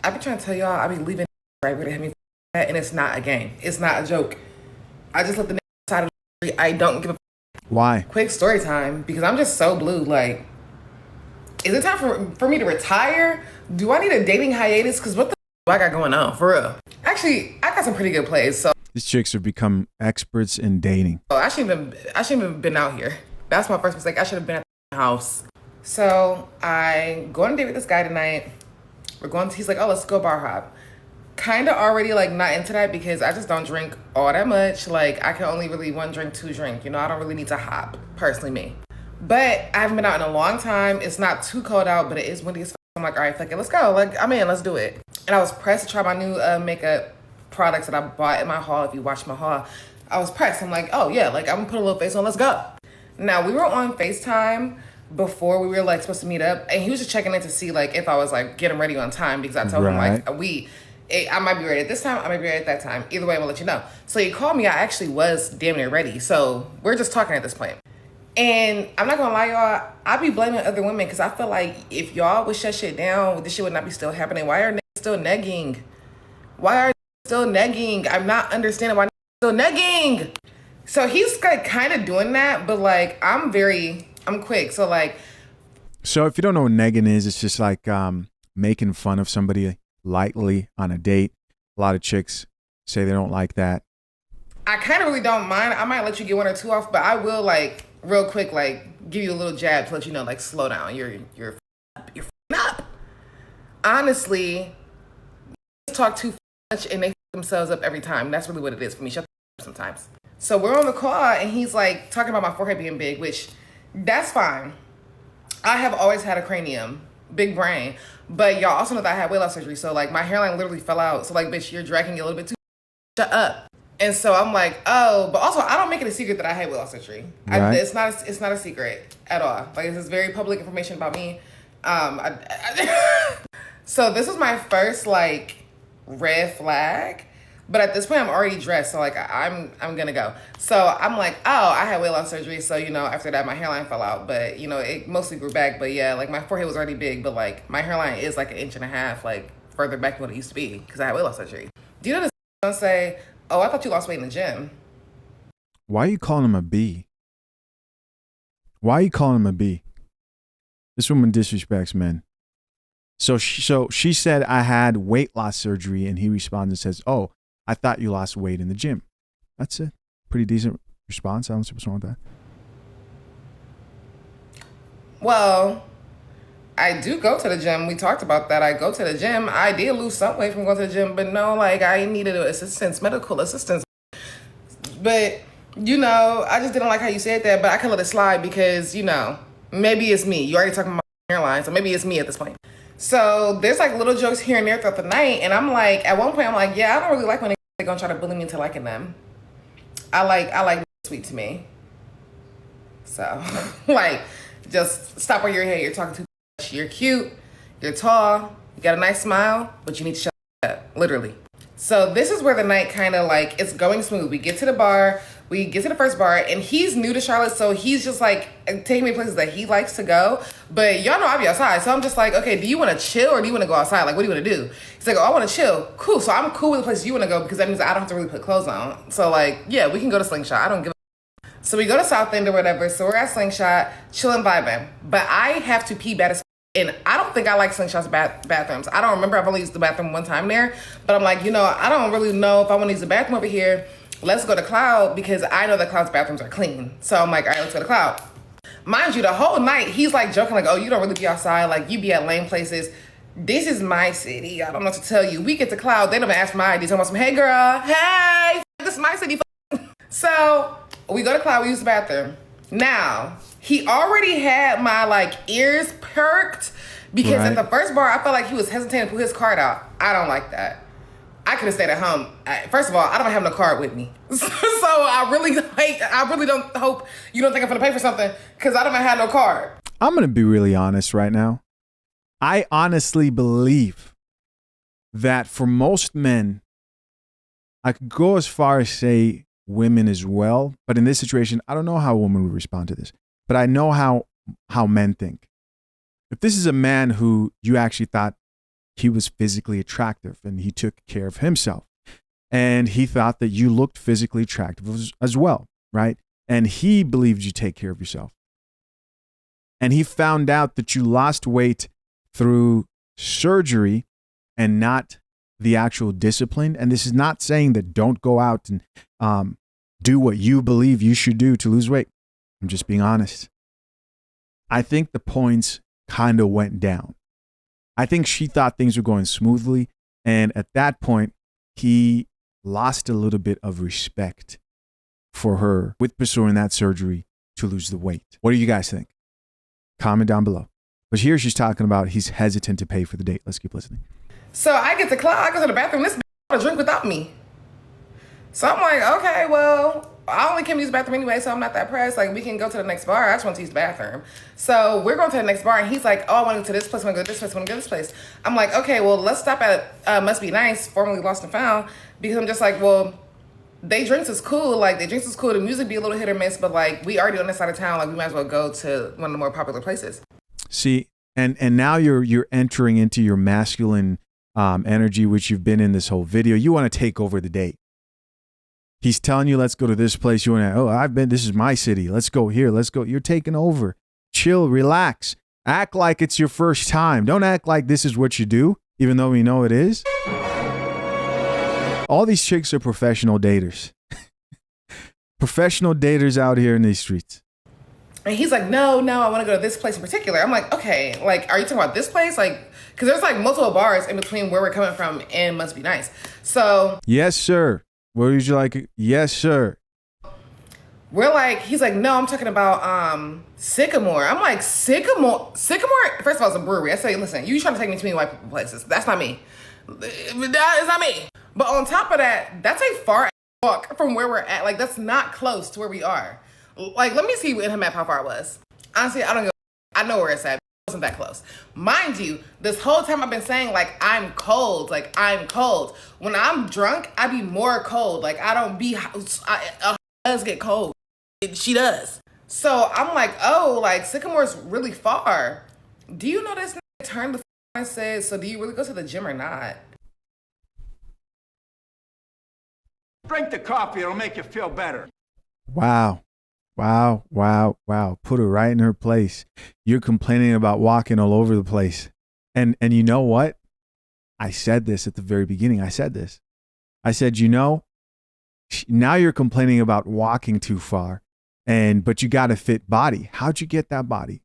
I've been trying to tell y'all, I be leaving right where they have me at, and it's not a game. It's not a joke. I just let the side of the street. I don't give a Why? quick story time because I'm just so blue. Like, is it time for me to retire? Do I need a dating hiatus? Because what the do I got going on? For real. Actually, I got some pretty good plays. So These chicks have become experts in dating. I shouldn't have been out here. That's my first mistake. I should have been at the house. So I go on a date with this guy tonight. He's like, oh, let's go bar hop. Kind of already like not into that because I just don't drink all that much. Like I can only really one drink, two drink. You know, I don't really need to hop, personally me. But I haven't been out in a long time. It's not too cold out, but it is windy as fuck. I'm like, all right, fuck it, let's go. Like, I'm in, let's do it. And I was pressed to try my new makeup products that I bought in my haul. If you watched my haul, I was pressed. I'm like, oh yeah, like I'm gonna put a little face on, let's go. Now we were on FaceTime before we were like supposed to meet up, and he was just checking in to see like if I was like getting ready on time because I told him like I might be ready at this time, I might be ready at that time. Either way, I'm gonna let you know. So he called me, I actually was damn near ready. So we're just talking at this point. And I'm not gonna lie, y'all, I be blaming other women because I feel like if y'all would shut shit down, this shit would not be still happening. Why are niggas still negging? Why are niggas still negging? I'm not understanding why niggas still negging. So he's like kind of doing that, but like I'm quick. So like, so if you don't know what negging is, it's just like making fun of somebody lightly on a date. A lot of chicks say they don't like that. I kind of really don't mind. I might let you get one or two off, but I will like real quick like give you a little jab to let you know like slow down. You're up. Honestly, talk too much and they themselves up every time. That's really what it is for me. Shut up sometimes. So we're on the call and he's like talking about my forehead being big, which that's fine. I have always had a cranium, big brain, but y'all also know that I had weight loss surgery. So like my hairline literally fell out. So like, bitch, you're dragging it a little bit too. Shut up. And so I'm like, oh, but also I don't make it a secret that I had weight loss surgery. Right. It's not a secret at all. Like this is very public information about me. So this was my first like red flag. But at this point, I'm already dressed, so like I'm gonna go. So I'm like, oh, I had weight loss surgery, so you know after that my hairline fell out, but you know it mostly grew back. But yeah, like my forehead was already big, but like my hairline is like 1.5 inches like further back than what it used to be because I had weight loss surgery. Do you know this? Don't say, oh, I thought you lost weight in the gym. Why are you calling him a B? Why are you calling him a B? This woman disrespects men. So she said I had weight loss surgery, and he responds and says, oh, I thought you lost weight in the gym. That's it. Pretty decent response. I don't see what's wrong with that. Well, I do go to the gym. We talked about that. I go to the gym. I did lose some weight from going to the gym, but no, like I needed medical assistance. But, you know, I just didn't like how you said that, but I can let it slide because, you know, maybe it's me. You already talking about my hairline, so maybe it's me at this point. So there's like little jokes here and there throughout the night, and I'm like, at one point I'm like, yeah, I don't really like when they're gonna try to bully me into liking them. I like sweet to me. So like, just stop where you're here. You're talking too much. You're cute. You're tall. You got a nice smile, but you need to shut up, literally. So this is where the night kind of like it's going smooth. We get to the bar. We get to the first bar, and he's new to Charlotte, so he's just like taking me places that he likes to go. But y'all know I be outside, so I'm just like, okay, do you want to chill or do you want to go outside? Like, what do you want to do? He's like, oh, I want to chill. Cool. So I'm cool with the places you want to go because that means I don't have to really put clothes on. So like, yeah, we can go to Slingshot. I don't give a. So we go to South End or whatever. So we're at Slingshot, chilling, vibing. But I have to pee bad as. And I don't think I like Slingshot's bathrooms. I don't remember. I've only used the bathroom one time there. But I'm like, you know, I don't really know if I want to use the bathroom over here. Let's go to Cloud because I know that Cloud's bathrooms are clean. So I'm like, all right, let's go to Cloud. Mind you, the whole night, he's like joking like, oh, you don't really be outside. Like, you be at lame places. This is my city. I don't know what to tell you. We get to Cloud. They don't even ask for my ID. Talking about some, hey, girl. Hey, this is my city. So we go to Cloud. We use the bathroom. Now, he already had my like ears perked because at the first bar, I felt like he was hesitating to pull his card out. I don't like that. I could have stayed at home. First of all, I don't have no card with me. So I really don't hope you don't think I'm gonna pay for something because I don't have no card. I'm gonna be really honest right now. I honestly believe that for most men, I could go as far as say women as well, but in this situation, I don't know how a woman would respond to this, but I know how men think. If this is a man who you actually thought he was physically attractive and he took care of himself. And he thought that you looked physically attractive as well, right? And he believed you take care of yourself. And he found out that you lost weight through surgery and not the actual discipline. And this is not saying that don't go out and do what you believe you should do to lose weight. I'm just being honest. I think the points kind of went down. I think she thought things were going smoothly. And at that point, he lost a little bit of respect for her with pursuing that surgery to lose the weight. What do you guys think? Comment down below. But here she's talking about he's hesitant to pay for the date. Let's keep listening. So I get to club, I go to the bathroom, this want to drink without me. So I'm like, okay, well, I only came to use the bathroom anyway, so I'm not that pressed. Like, we can go to the next bar. I just want to use the bathroom. So we're going to the next bar, and he's like, oh, I want to go to this place, I want to go to this place, I want to go to this place. I'm like, okay, well, let's stop at Must Be Nice, formerly Lost and Found, because I'm just like, well, they drinks is cool. Like, the music be a little hit or miss, but like, we already on this side of town, like, we might as well go to one of the more popular places. See, and now you're entering into your masculine energy, which you've been in this whole video. You want to take over the date. He's telling you, let's go to this place. You want to, this is my city. Let's go here. Let's go. You're taking over. Chill, relax. Act like it's your first time. Don't act like this is what you do, even though we know it is. All these chicks are professional daters. Professional daters out here in these streets. And he's like, no, I want to go to this place in particular. I'm like, okay, like, are you talking about this place? Like, because there's like multiple bars in between where we're coming from and Must Be Nice. So. Yes, sir. Where would you like? Yes, sir. We're like, he's like, no, I'm talking about Sycamore. I'm like, Sycamore? First of all, it's a brewery. I say, listen, you trying to take me to many white people places. That's not me. That is not me. But on top of that, that's a far walk from where we're at. Like, that's not close to where we are. Like, let me see in her map how far it was. Honestly, I don't know. I know where it's at. It wasn't that close. Mind you, this whole time I've been saying, like, I'm cold. Like, I'm cold. When I'm drunk, I be more cold. Like, I don't be, does get cold. She does. So I'm like, oh, like, Sycamore's really far. Do you know this turned the I said, so do you really go to the gym or not? Drink the coffee, it'll make you feel better. Wow. Put her right in her place. You're complaining about walking all over the place. And you know what? I said this at the very beginning. I said, now you're complaining about walking too far, but you got a fit body. How'd you get that body?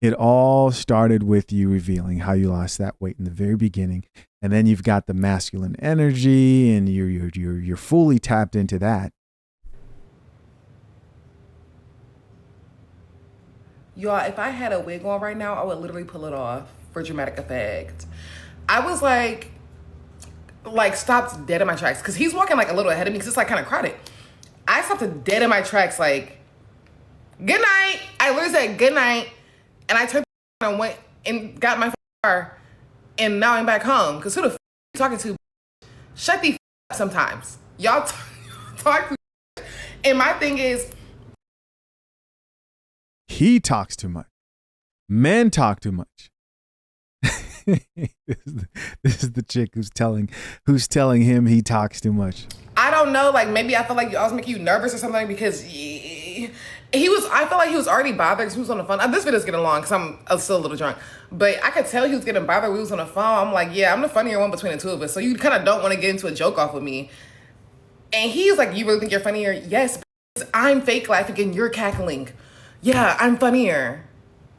It all started with you revealing how you lost that weight in the very beginning. And then you've got the masculine energy and you're fully tapped into that. Y'all, if I had a wig on right now, I would literally pull it off for dramatic effect. I was like stopped dead in my tracks because he's walking like a little ahead of me because it's like kind of crowded. I stopped dead in my tracks like, good night. I literally said good night. And I turned and went and got my car, and now I'm back home. Because who the f*** you talking to? Shut the f*** up sometimes. Y'all talk too. And my thing is, he talks too much. Men talk too much. This is the chick who's telling him he talks too much. I don't know. Like, maybe I feel like I was making you nervous or something because I felt like he was already bothered because he was on the phone. This video's getting long because I'm still a little drunk. But I could tell he was getting bothered when he was on the phone. I'm like, yeah, I'm the funnier one between the two of us. So you kind of don't want to get into a joke off with me. And he was like, you really think you're funnier? Yes, I'm fake laughing and you're cackling. Yeah, I'm funnier.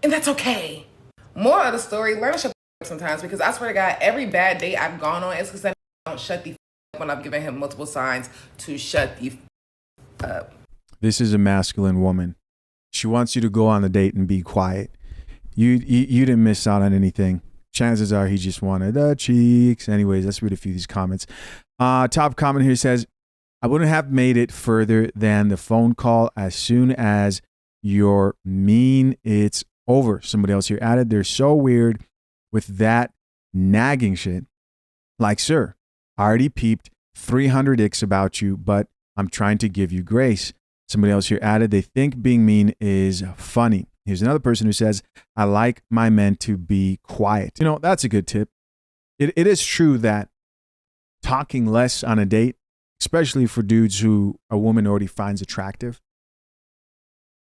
And that's okay. More of the story, learn to shut the up sometimes because I swear to God, every bad date I've gone on is because I don't shut the up when I've given him multiple signs to shut the up. This is a masculine woman. She wants you to go on the date and be quiet. You didn't miss out on anything. Chances are he just wanted the cheeks. Anyways, let's read a few of these comments. Top comment here says, I wouldn't have made it further than the phone call as soon as you're mean, it's over. Somebody else here added, they're so weird with that nagging shit. Like, sir, I already peeped 300 icks about you, but I'm trying to give you grace. Somebody else here added, they think being mean is funny. Here's another person who says, I like my men to be quiet. You know, that's a good tip. It is true that talking less on a date, especially for dudes who a woman already finds attractive,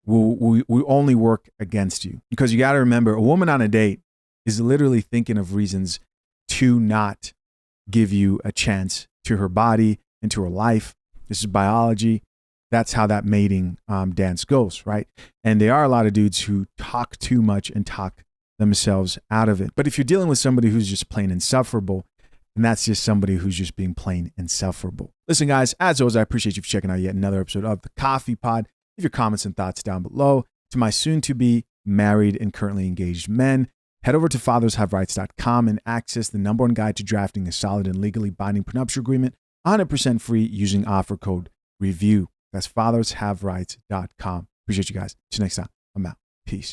will only work against you. Because you got to remember, a woman on a date is literally thinking of reasons to not give you a chance to her body and to her life. This is biology. That's how that mating dance goes, right? And there are a lot of dudes who talk too much and talk themselves out of it. But if you're dealing with somebody who's just plain insufferable, and that's just somebody who's just being plain insufferable. Listen, guys, as always, I appreciate you for checking out yet another episode of The Coffee Pod. Leave your comments and thoughts down below. To my soon-to-be married and currently engaged men, head over to fathershaverights.com and access the #1 guide to drafting a solid and legally binding prenuptial agreement 100% free using offer code REVIEW. That's fathershaverights.com. Appreciate you guys. Till next time, I'm out. Peace.